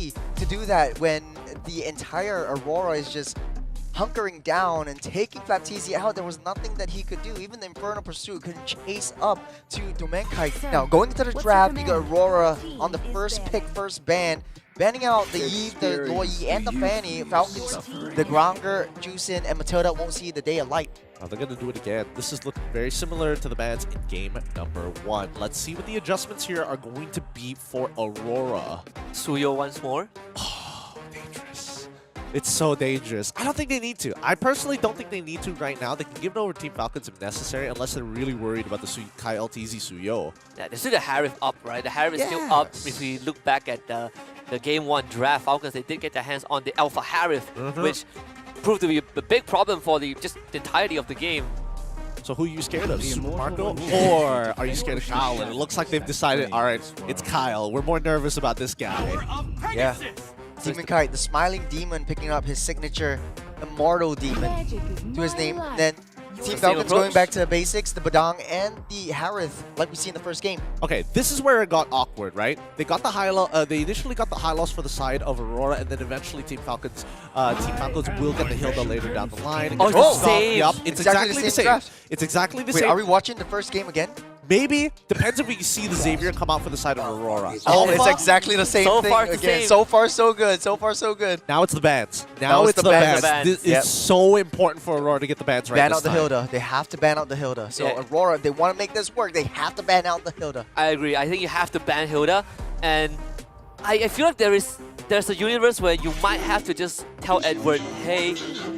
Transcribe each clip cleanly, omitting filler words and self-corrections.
easy to do that when the entire Aurora is just hunkering down and taking FLCN out. There was nothing that he could do. Even the Infernal Pursuit couldn't chase up to Domenkite. Now, going into the draft, you got Aurora on the first pick, first ban. Banning out the Yi, the Loi, and the Fanny. Falcons, the Gronger, Juicin, and Matilda won't see the day of light. Oh, they're going to do it again. This is looking very similar to the bans in game number 1. Let's see what the adjustments here are going to be for Aurora. Suyo once more. Oh, dangerous. It's so dangerous. I don't think they need to. I personally don't think they need to right now. They can give it over to Team Falcons if necessary, unless they're really worried about the Kai LTZ Suyo. Yeah, there's still the Harif up, right? The Harif is still up. If we look back at the game 1 draft, Falcons, they did get their hands on the Alpha Harif, which proved to be a big problem for the entirety of the game. So who are you scared of, Super Marco, or are you scared of Kyle? And it looks like they've decided, all right, it's Kyle. We're more nervous about this guy. Yeah. Domenkite, the Smiling Demon, picking up his signature Immortal Demon to his name. Then Team Falcons going back to the basics, the Badang and the Harith, like we see in the first game. Okay, this is where it got awkward, right? They got the high they initially got the high loss for the side of Aurora, and then eventually Team Falcons will get the Hilda later down the line. Same. Yep, it's exactly the same. It's exactly the same. Wait, are we watching the first game again? Maybe. Depends if we see the Xavier come out for the side of Aurora. Oh, it's exactly the same thing again. So far, so good. So far, so good. Now it's the bans. Now it's the bans. This is so important for Aurora to get the bans right. Ban out the Hilda. They have to ban out the Hilda. So Aurora, if they want to make this work, they have to ban out the Hilda. I agree. I think you have to ban Hilda. And I feel like there's a universe where you might have to just tell Edward, hey,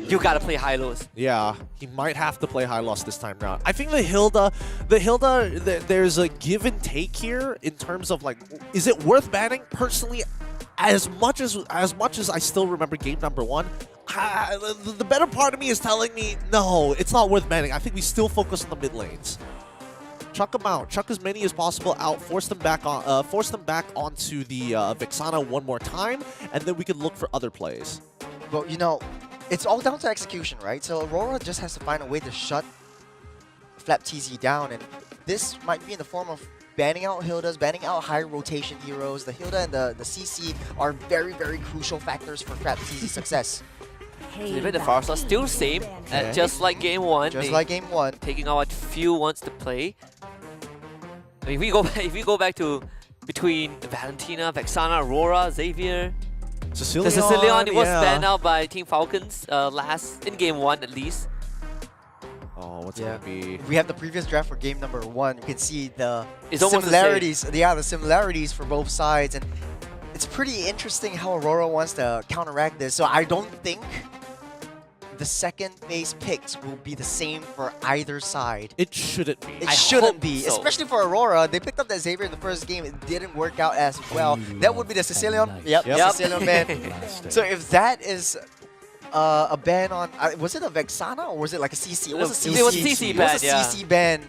you gotta play high-lows. Yeah, he might have to play high-loss this time around. I think the Hilda, there's a give and take here in terms of like, is it worth banning? Personally, as much as I still remember game number 1, the better part of me is telling me, no, it's not worth banning. I think we still focus on the mid lanes. Chuck them out. Chuck as many as possible out. Force them back onto the Vexana one more time, and then we can look for other plays. Well, you know, it's all down to execution, right? So Aurora just has to find a way to shut FLCN down, and this might be in the form of banning out Hildas, banning out high rotation heroes. The Hilda and the CC are very, very crucial factors for FLCN success. Even the Farsa still same, just like game 1. Just like game 1. Taking out what few wants to play. I mean, if we go back to between Valentina, Vexana, Aurora, Xavier, Sicilian, the Sicilian was banned out by Team Falcons in game 1 at least. Oh, what's it gonna be? We have the previous draft for game number 1. You can see the similarities. The similarities for both sides, and it's pretty interesting how Aurora wants to counteract this. So I don't think the second phase picks will be the same for either side. It shouldn't be. It shouldn't be, especially for Aurora. They picked up that Xavier in the first game. It didn't work out as well. That would be the Sicilian. Yep. Sicilian ban. So if that is a ban on, was it a Vexana or was it like a CC? It was a CC. It was a CC ban. It was a CC ban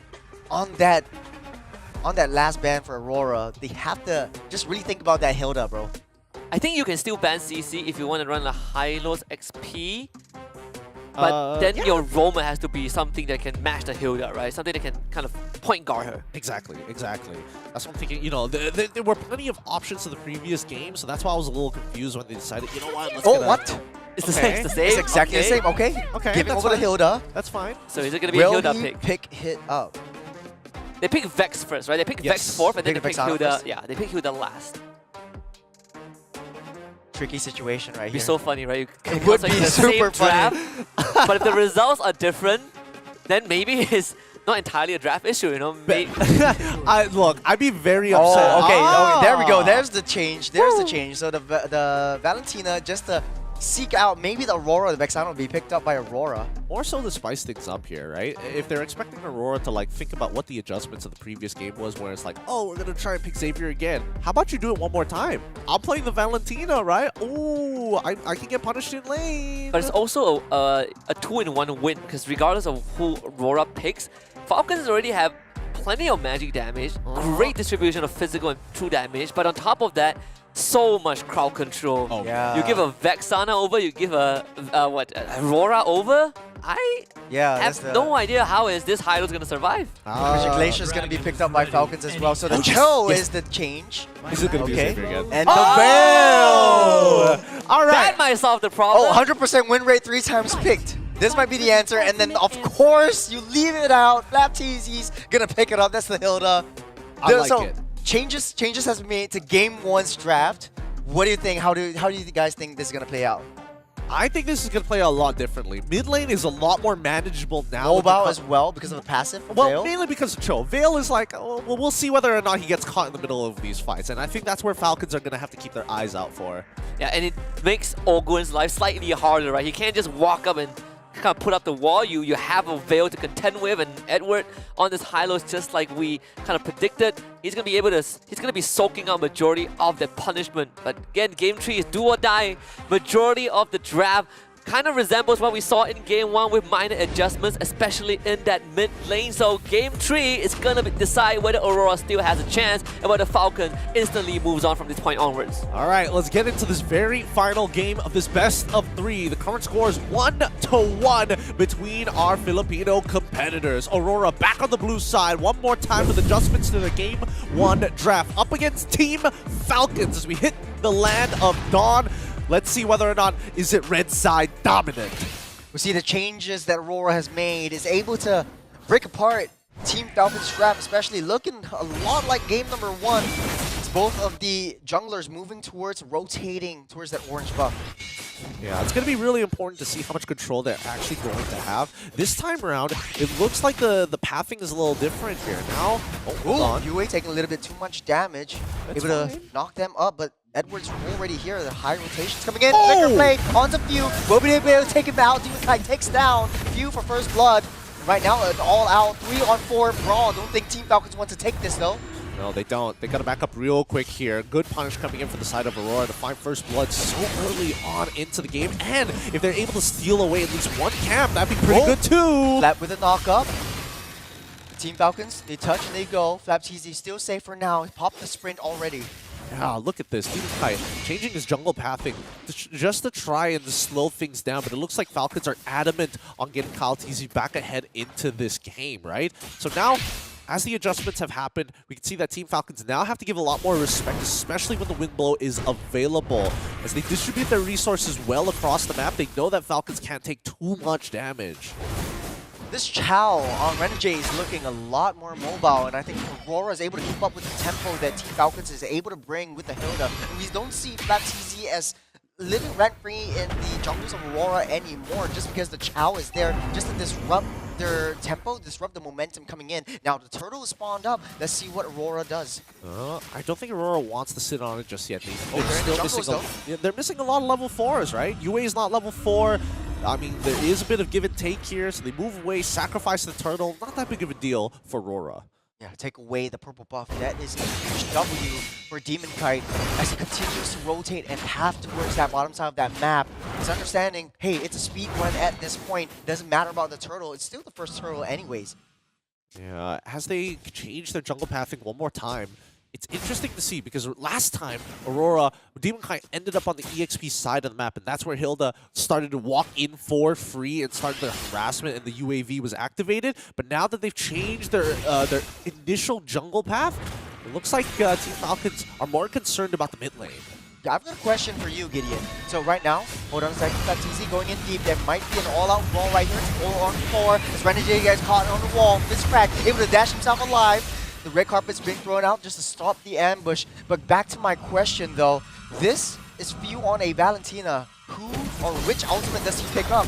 on that last ban for Aurora. They have to just really think about that Hilda, bro. I think you can still ban CC if you want to run a high-lows XP. But then your Roma has to be something that can match the Hilda, right? Something that can kind of point guard her. Exactly. That's what I'm thinking. You know, there were plenty of options in the previous game, so that's why I was a little confused when they decided, you know what, let's what? It's the same. It's exactly the same. Okay. Giving over to Hilda. That's fine. So is it going to be a Hilda pick? Pick hit up? They pick Vex first, right? They pick Vex 4th, and then they pick Hilda. First. Yeah, they pick Hilda last. Tricky situation right It'd be here. so funny, right? It would be super funny. But if the results are different, then maybe it's not entirely a draft issue, you know? Look, I'd be very upset. Oh, okay, there we go. There's the change. There's the change. So the Valentina, just to seek out maybe the Aurora, the Vexana will be picked up by Aurora. More so to spice things up here, right? If they're expecting Aurora to like think about what the adjustments of the previous game was, where it's like, oh, we're gonna try and pick Xavier again. How about you do it one more time? I'm playing the Valentina, right? Ooh, I can get punished in lane. But it's also a 2-in-1 win, because regardless of who Aurora picks, Falcons already have plenty of magic damage, great distribution of physical and true damage, but on top of that, so much crowd control. Oh, yeah. You give a Vexana over, you give a Aurora over. I have no idea how is this high-lows going to survive. Because Glacier is going to be picked up by Falcons as well. So the Cho is the change. Is it going to be Xavier again? And the Veil! I solved the problem. Oh, 100% win rate 3 times picked. This might be the answer, and then of course you leave it out. Flapteezy's gonna pick it up. That's the Hilda. I like it. Changes has been made to Game 1's draft. What do you think? How do you guys think this is gonna play out? I think this is going to play a lot differently. Mid lane is a lot more manageable now. Mobile as well because of the passive. Well, Veil? mainly because of Cho. Veil is like, oh, well, we'll see whether or not he gets caught in the middle of these fights. And I think that's where Falcons are going to have to keep their eyes out for. Yeah, and it makes Ogun's life slightly harder, right? He can't just walk up and kind of put up the wall. You have a Veil to contend with, and Edward on this high lows, just like we kind of predicted, he's gonna be soaking up majority of the punishment. But again, game 3 is do or die. Majority of the draft kind of resembles what we saw in game 1 with minor adjustments, especially in that mid lane. So game 3 is gonna decide whether Aurora still has a chance and whether Falcon instantly moves on from this point onwards. All right, let's get into this very final game of this best of 3. The current score is 1-1 between our Filipino competitors. Aurora back on the blue side one more time with adjustments to the game 1 draft up against Team Falcons as we hit the land of Dawn. Let's see whether or not is it red side dominant. We see the changes that Aurora has made is able to break apart Team Falcon's draft, especially looking a lot like game number 1. It's both of the junglers moving towards rotating towards that orange buff. Yeah, it's going to be really important to see how much control they're actually going to have. This time around, it looks like the pathing is a little different here. Now, hold on. UA taking a little bit too much damage. That's able to fine. knock them up, but Edward's already here. The high rotations coming in. Flicker play onto Few. Will be able to take him out. Demon Kite takes down Few for first blood. Right now, an all-out 3-on-4 brawl. Don't think Team Falcons want to take this, though. No, they don't. They got to back up real quick here. Good punish coming in for the side of Aurora to find first blood so early on into the game. And if they're able to steal away at least one camp, that'd be pretty good too. Flap with a knock-up. Team Falcons, they touch and they go. Flapteezy still safe for now. He popped the sprint already. Yeah, look at this. Demon Kite changing his jungle pathing just to try and slow things down. But it looks like Falcons are adamant on getting Kyle TZ back ahead into this game, right? So now, as the adjustments have happened, we can see that Team Falcons now have to give a lot more respect, especially when the wind blow is available. As they distribute their resources well across the map, they know that Falcons can't take too much damage. This Chow on Renegade is looking a lot more mobile, and I think Aurora is able to keep up with the tempo that Team Falcons is able to bring with the Hilda. We don't see Flapteezy as living rent-free in the jungles of Aurora anymore, just because the Chow is there just to disrupt their tempo, disrupt the momentum coming in. Now the turtle is spawned up. Let's see what Aurora does. I don't think Aurora wants to sit on it just yet. They're still missing they're missing a lot of level 4s, right? UA is not level 4. I mean, there is a bit of give and take here, so they move away, sacrifice the turtle. Not that big of a deal for Aurora. Yeah, take away the purple buff. That is a huge W for Demon Kite as he continues to rotate and path towards that bottom side of that map. He's understanding, hey, it's a speed run at this point. Doesn't matter about the turtle. It's still the first turtle anyways. Yeah, as they change their jungle pathing one more time, it's interesting to see because last time Aurora, Demon Kite ended up on the EXP side of the map, and that's where Hilda started to walk in for free and started the harassment, and the UAV was activated. But now that they've changed their initial jungle path, it looks like Team Falcons are more concerned about the mid lane. Yeah, I've got a question for you, Gideon. So right now, hold on a second, FLCN going in deep. There might be an all-out brawl right here. It's 4-on-4. As Renegade gets caught on the wall, it's cracked, able to dash himself alive. The red carpet's being thrown out just to stop the ambush. But back to my question, though. This is Few on a Valentina. Who or which ultimate does he pick up?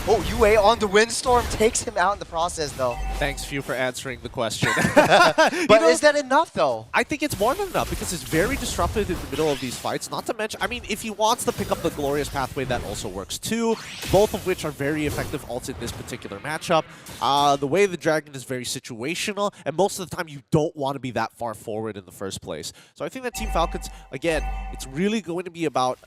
Oh, UA on the Windstorm takes him out in the process, though. Thanks, Few, for answering the question. But is that enough, though? I think it's more than enough because it's very disruptive in the middle of these fights. Not to mention, I mean, if he wants to pick up the Glorious Pathway, that also works too. Both of which are very effective ults in this particular matchup. The way the Dragon is very situational, and most of the time you don't want to be that far forward in the first place. So I think that Team Falcons, again, it's really going to be about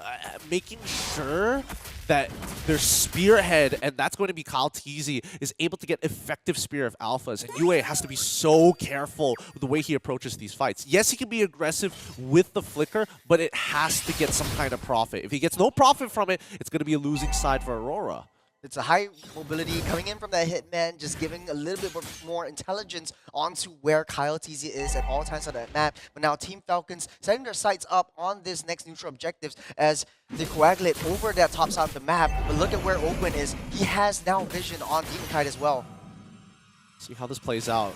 making sure that their spearhead, and that's going to be Kyle TZ, is able to get effective Spear of Alphas. And UA has to be so careful with the way he approaches these fights. Yes, he can be aggressive with the flicker, but it has to get some kind of profit. If he gets no profit from it, it's going to be a losing side for Aurora. It's a high mobility coming in from that hitman, just giving a little bit more intelligence onto where Kyle TZ is at all times on that map. But now Team Falcons setting their sights up on this next neutral objectives as they coagulate over that top side of the map. But look at where Ogwin is. He has now vision on Demon Kite as well. See how this plays out.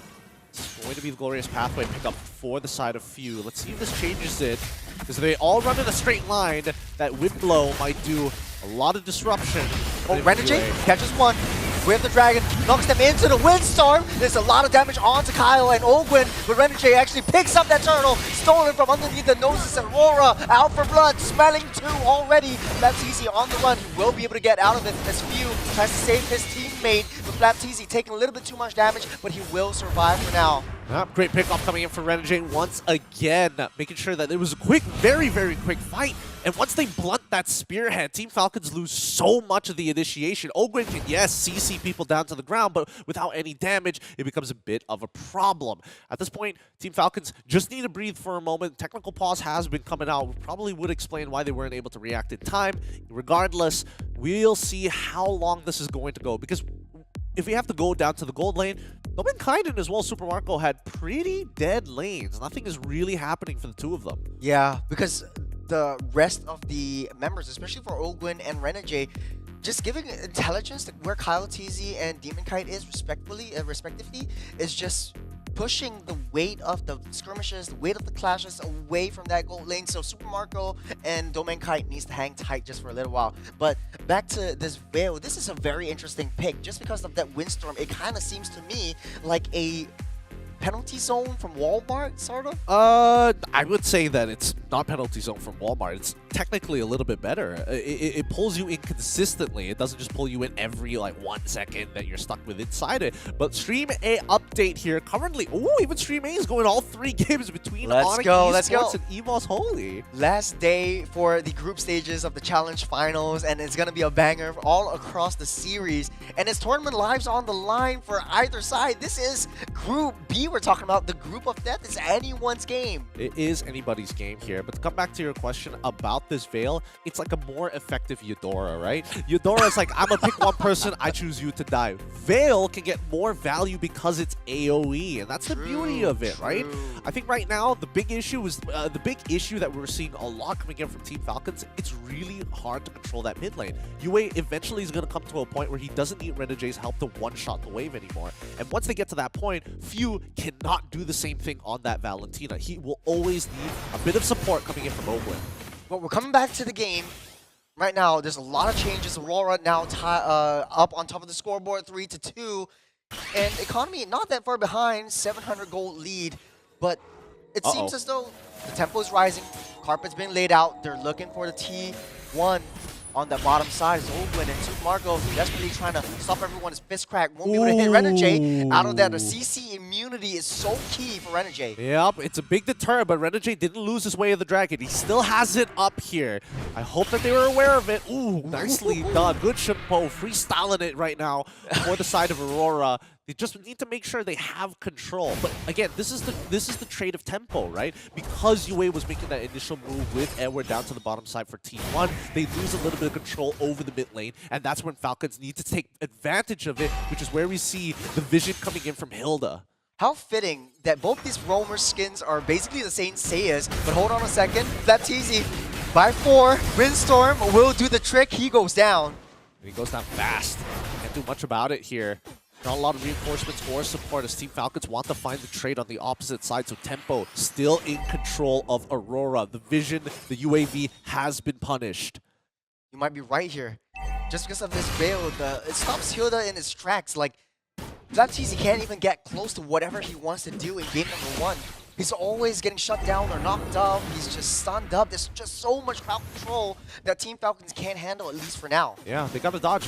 It's going to be the glorious pathway pick up for the side of Few. Let's see if this changes it. Because they all run in a straight line, that wind blow might do a lot of disruption. Oh, Renegade catches one with the Dragon, knocks them into the Windstorm. There's a lot of damage onto Kyle and Ogwin, but Renegade actually picks up that turtle, stolen from underneath the noses of RORA, out for blood, smelling two already. Flapteezy on the run, he will be able to get out of it as Few tries to save his teammate, but Flapteezy taking a little bit too much damage, but he will survive for now. Great pickoff coming in for Renegade once again, making sure that it was a quick, very, very quick fight. And once they blunt that spearhead, Team Falcons lose so much of the initiation. Ogwin can, yes, CC people down to the ground, but without any damage, it becomes a bit of a problem. At this point, Team Falcons just need to breathe for a moment. Technical pause has been coming out. Probably would explain why they weren't able to react in time. Regardless, we'll see how long this is going to go, because if we have to go down to the gold lane, Domenkaiden as well, Super Marco had pretty dead lanes. Nothing is really happening for the two of them. Yeah, because the rest of the members, especially for Ogwin and Renegade, just giving intelligence to where Kyle TZ and Demon Kite is respectively, is just pushing the weight of the skirmishes, the weight of the clashes away from that gold lane. So Super Marco and Domain Kite needs to hang tight just for a little while. But back to this Veil, this is a very interesting pick. Just because of that Windstorm, it kind of seems to me like a penalty zone from Walmart, sort of? I would say that it's not penalty zone from Walmart. It's technically a little bit better. It pulls you in consistently. It doesn't just pull you in every like 1 second that you're stuck with inside it. But Stream A update here currently. Ooh, even Stream A is going all 3 games between Onyx Esports and EVOS Holy. Last day for the group stages of the Challenge Finals, and it's gonna be a banger all across the series. And it's tournament lives on the line for either side. This is Group B. We're talking about the group of death. It's anyone's game. It is anybody's game here. But to come back to your question about this Veil, it's like a more effective Eudora, right? Eudora is like, I'm gonna pick one person, I choose you to die. Veil can get more value because it's AoE, and that's the beauty of it, right? I think right now the big issue is the big issue that we're seeing a lot coming in from Team Falcons. It's really hard to control that mid lane. UA eventually is gonna come to a point where he doesn't need Renegade's help to one-shot the wave anymore. And once they get to that point, Few cannot do the same thing on that Valentina. He will always need a bit of support coming in from Ogwin. But we're coming back to the game. Right now, there's a lot of changes. Aurora now up on top of the scoreboard, 3-2. And Economy not that far behind, 700 gold lead. But it seems as though the tempo is rising. Carpet's being laid out. They're looking for the T1 on the bottom side. Is Ogwin and Super Marco desperately trying to stop everyone's fist crack. Won't be able to hit Renegade. Out of that, the CC immunity is so key for Renegade. Yep, it's a big deterrent, but Renegade didn't lose his way of the dragon. He still has it up here. I hope that they were aware of it. Ooh, nicely done. Good Shimpo, freestyling it right now for the side of Aurora. They just need to make sure they have control. But again, this is the trade of tempo, right? Because UA was making that initial move with Edward down to the bottom side for T1, they lose a little bit of control over the mid lane, and that's when Falcons need to take advantage of it, which is where we see the vision coming in from Hilda. How fitting that both these roamer skins are basically the same Saiyas, but hold on a second. Flapteezy by 4. Windstorm will do the trick. He goes down. And he goes down fast. Can't do much about it here. Not a lot of reinforcements or support as Team Falcons want to find the trade on the opposite side, so Tempo still in control of Aurora. The vision, the UAV has been punished. You might be right here. Just because of this Veil, it stops Hilda in his tracks. Like, Flapteezy can't even get close to whatever he wants to do in game number 1. He's always getting shut down or knocked up. He's just stunned up. There's just so much crowd control that Team Falcons can't handle, at least for now. Yeah, they got to dodge.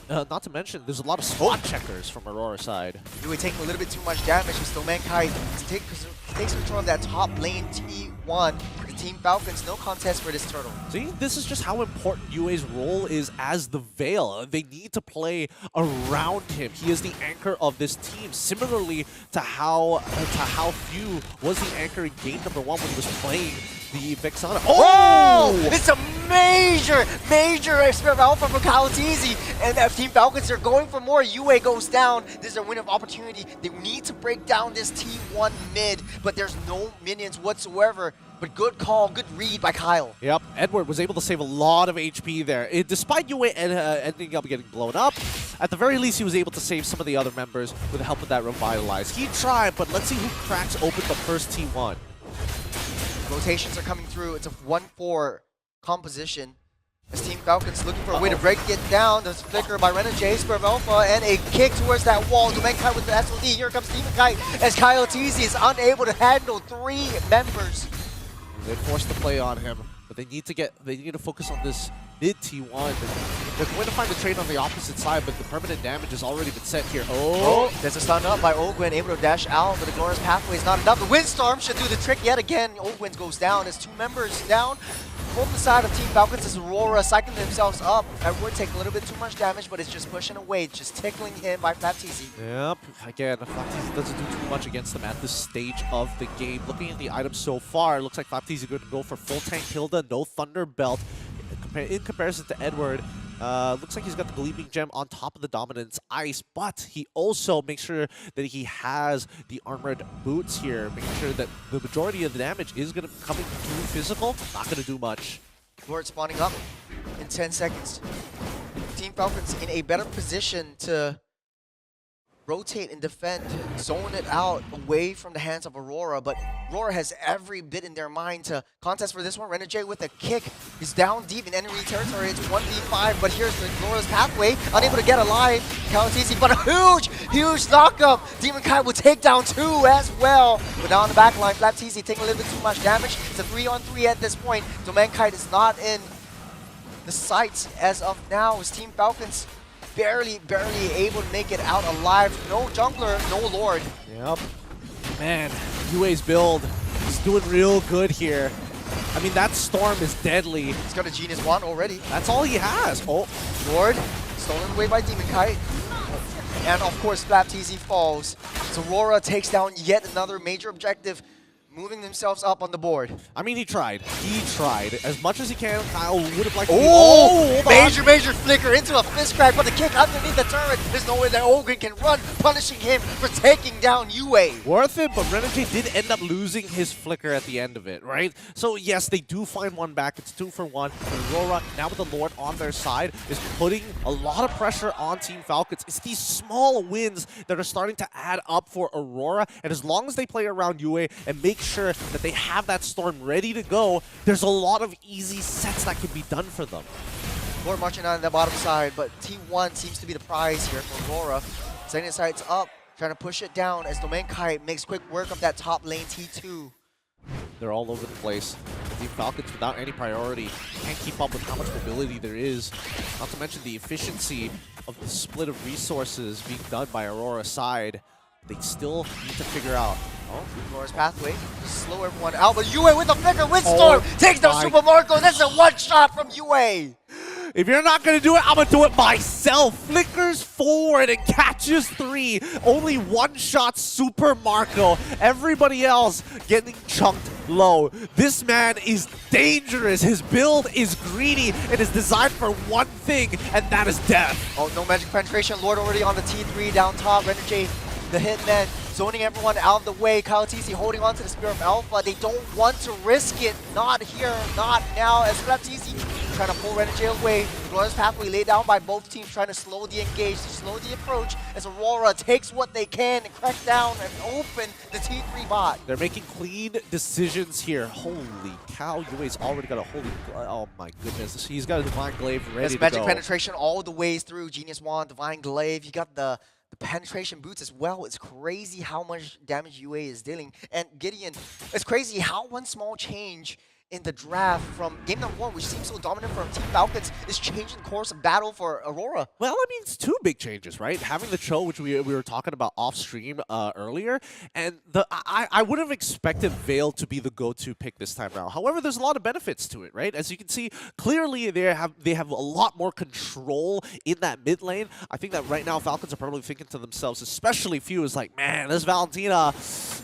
Not to mention, there's a lot of spot checkers from Aurora's side. Yui taking a little bit too much damage, and still Mankind takes control of that top lane T1. The Team Falcons, no contest for this turtle. See, this is just how important UA's role is as the Veil. They need to play around him. He is the anchor of this team, similarly to how Few was the anchor in game number 1 when he was playing the Vexana. Oh! It's a major Spirit Alpha for Kalatizi. And Team Falcons are going for more. UA goes down. This is a window of opportunity. They need to break down this T1 mid, but there's no minions whatsoever. But good call, good read by Kyle. Yep, Edward was able to save a lot of HP there. Despite UA ending up getting blown up, at the very least he was able to save some of the other members with the help of that Revitalize. He tried, but let's see who cracks open the first T1. Rotations are coming through. It's a 1-4 composition. As Team Falcons looking for a way to break it down. There's a flicker by Renegade, Spirit Alpha, and a kick towards that wall. Domenkite with the SLD. Here comes Demon Kite as Kyle Teasy is unable to handle 3 members. They forced the play on him, but they need to focus on this mid T1. They're going to find a trade on the opposite side, but the permanent damage has already been set here. Oh, there's a stun up by Ogwin, able to dash out, but the Glorious Pathway is not enough. The Windstorm should do the trick yet again. Ogwin goes down as 2 members down. From the side of Team Falcons is RORA cycling themselves up. Edward take a little bit too much damage, but it's just pushing away, just tickling him by FlapTZ. Yep, again, FlapTZ doesn't do too much against them at this stage of the game. Looking at the items so far, it looks like FlapTZ is going to go for full tank Hilda, no Thunder Belt. In comparison to Edward, looks like he's got the Gleaming Gem on top of the Dominance Ice, but he also makes sure that he has the Armored Boots here, making sure that the majority of the damage is going to be coming through physical. Not going to do much. Lord spawning up in 10 seconds. Team Falcons in a better position to rotate and defend, zone it out away from the hands of Aurora, but Aurora has every bit in their mind to contest for this one. Renegade with a kick is down deep in enemy territory. It's 1v5, but here's the Glorious Pathway, unable to get alive. Kalatizi, but a huge knockup. Demon Kai will take down 2 as well. But now on the back line, FlapTZ taking a little bit too much damage. It's a 3-on-3 at this point. Domenkite is not in the sights as of now, as Team Falcons barely able to make it out alive. No jungler, no Lord. Yep. Man, UA's build is doing real good here. I mean, that Storm is deadly. He's got a Genius Wand already. That's all he has. Oh, Lord, stolen away by Demon Kite. And of course, FlapTZ falls. So Aurora takes down yet another major objective, moving themselves up on the board. I mean, he tried. He tried. As much as he can, Kyle would have liked to major flicker into a fist crack, but the kick underneath the turret. There's no way that Ogren can run, punishing him for taking down UA. Worth it, but Renegade did end up losing his flicker at the end of it, right? So yes, they do find one back. It's 2 for 1. But Aurora, now with the Lord on their side, is putting a lot of pressure on Team Falcons. It's these small wins that are starting to add up for Aurora, and as long as they play around UA and make sure that they have that Storm ready to go, there's a lot of easy sets that can be done for them. Lord marching on the bottom side, but T1 seems to be the prize here for Aurora. Setting his sights up, trying to push it down as Domenkite makes quick work of that top lane T2. They're all over the place. Team Falcons, without any priority, can't keep up with how much mobility there is. Not to mention the efficiency of the split of resources being done by Aurora's side. They still need to figure out. Oh, Glorious Pathway, slow everyone out, but UA with the flicker, Windstorm takes down Super Marco. That's a one-shot from UA. If you're not going to do it, I'm going to do it myself. Flickers forward and catches 3. Only one-shot Super Marco. Everybody else getting chunked low. This man is dangerous. His build is greedy and is designed for one thing, and that is death. Oh, no magic penetration. Lord already on the T3 down top. Renegade, the hitman, zoning everyone out of the way. Kalatizi holding on to the Spirit of Alpha. They don't want to risk it. Not here, not now. As FlapTZ trying to pull Renegade away. The Glorious Pathway laid down by both teams, trying to slow the engage, to slow the approach. As Aurora takes what they can and crack down and open the T3 bot. They're making clean decisions here. Holy cow, UA's already got a holy... Oh my goodness. He's got a Divine Glaive ready to go. Magic penetration all the ways through. Genius Wand, Divine Glaive. You got the penetration boots as well. It's crazy how much damage UA is dealing. And Gideon, it's crazy how one small change in the draft from game number 1, which seems so dominant for Team Falcons, is changing the course of battle for Aurora. Well, I mean, it's 2 big changes, right? Having the Cho, which we were talking about off stream earlier, and I would have expected Veil to be the go-to pick this time around. However, there's a lot of benefits to it, right? As you can see, clearly they have a lot more control in that mid lane. I think that right now Falcons are probably thinking to themselves, especially Few is like, man, this Valentina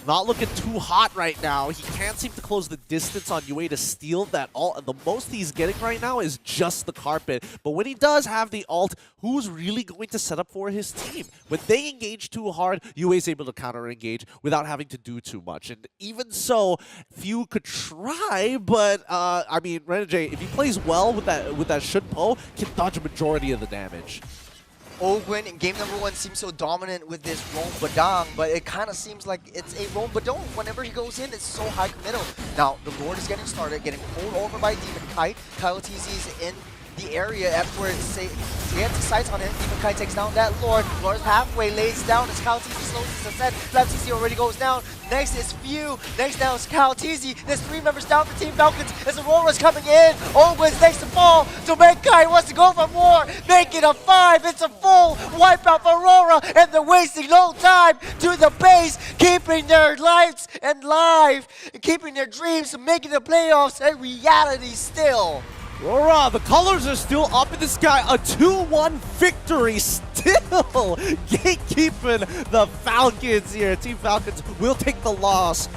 not looking too hot right now. He can't seem to close the distance on UA to a steal that the most he's getting right now is just the carpet. But when he does have the ult, who's really going to set up for his team? When they engage too hard, UA is able to counter-engage without having to do too much. And even so, few could try, but I mean, Renegade, if he plays well with that Shun Po, can dodge a majority of the damage. Ogwin in game number 1 seems so dominant with this Roam Badang, but it kind of seems like it's a Roam Badong. Whenever he goes in, it's so high committal. Now, the Lord is getting started, getting pulled over by Demon Kite. Kyle TZ is in the area afterwards. He gets sights on him. Demon Kite takes down that Lord. Lord's halfway, lays down as Kyle TZ slows his ascent. Flat TZ already goes down. Next is Few. Next down is Kyle TZ. There's 3 members down for Team Falcons as Aurora's coming in. Ogwin's next to fall. Domain Kite wants to go for more. Make it a 5. It's a full wipeout for Aurora, and they're wasting no time to the base, keeping their lives and live, keeping their dreams of making the playoffs a reality still. RORA, the colors are still up in the sky. A 2-1 victory still gatekeeping the Falcons here. Team Falcons will take the loss